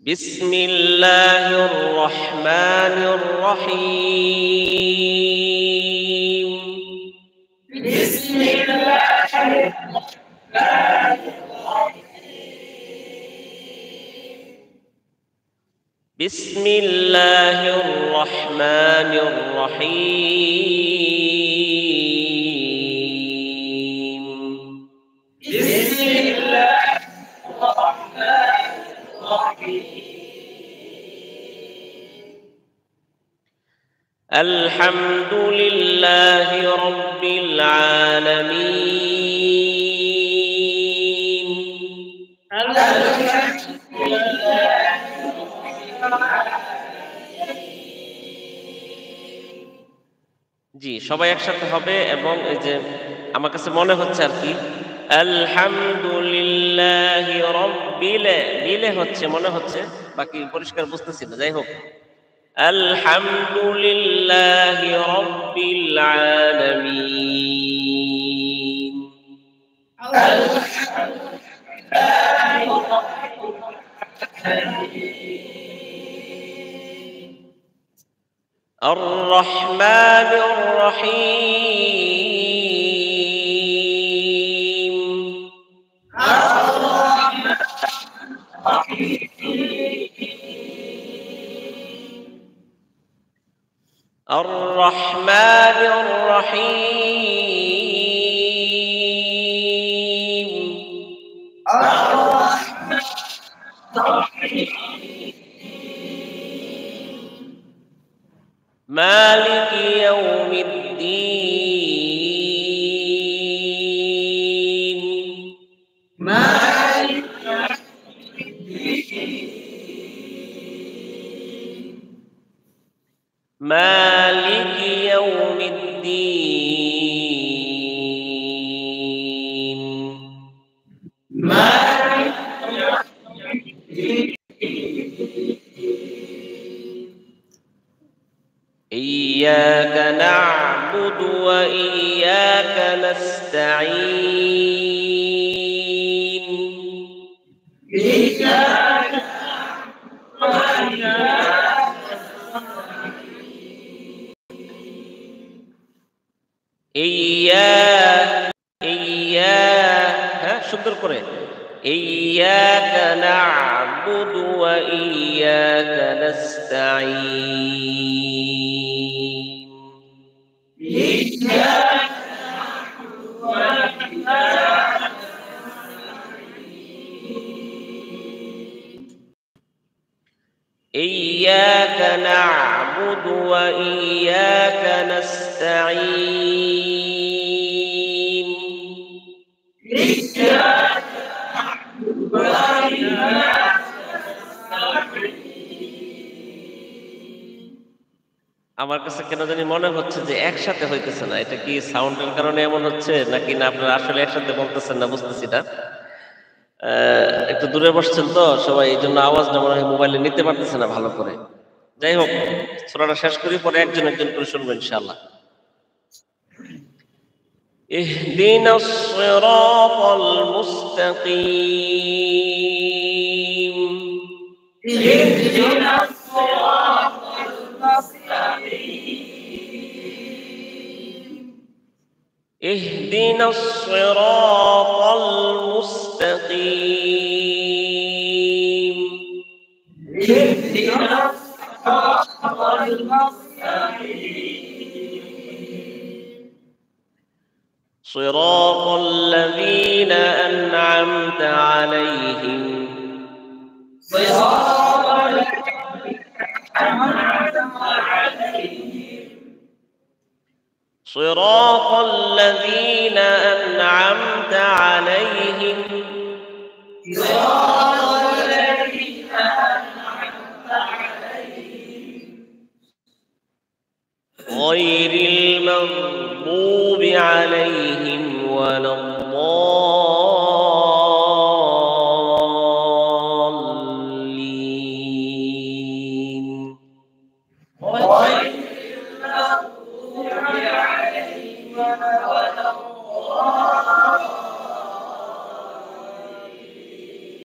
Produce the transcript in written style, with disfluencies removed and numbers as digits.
بسم الله الرحمن الرحيم. بسم الله الرحمن الرحيم. بسم الله الرحمن الرحيم. بسم الله الرحمن الرحيم. الحمد لله رب العالمين. الحمد لله জি, সবাই একসাথে হবে এবং এই যে আমার কাছে মনে হচ্ছে আর কি আলহামদুলিল্লাহি রাব্বিল বিলে হচ্ছে মনে হচ্ছে, বাকি পরিষ্কার বুঝতেছি না, যাই হোক আলহামদুলিল্লাহি রাব্বিল আলামিন। الرحمن الرحيم. الرحمن الرحيم. مالك يوم الدين. مالك يوم الدين. إياك نعبد وإياك نستعين. সুন্দর করে إياك نعبد وإياك نستعين. إياك نعبد وإياك نستعين. আমার কাছে কেন জানি মনে হচ্ছে যে একসাথে হইতেছে না, এটা কি সাউন্ডের কারণে এমন হচ্ছে নাকি না আপনারা আসলে একসাথে বলতেছেন না, বুঝতেছি না। একটু দূরে বসছেন তো সবাই, এই জন্য আওয়াজটা মনে হয় মোবাইলে নিতে পারতেছে না ভালো করে। যাই হোক, সূরাটা শেষ করি, পরে একজন একজন করে শুনবো ইনশাআল্লাহ। ইহদিনাস সিরাতাল মুস্তাকিম. اهدنا الصراط المستقيم. اهدنا الصراط المستقيم. اهدنا الصراط المستقيم. صراط الذين أنعمت عليهم. صراط الذين أنعمت عليهم. صراط الذين أنعمت عليهم. صراط الذين أنعمت عليهم. غير المغضوب عليهم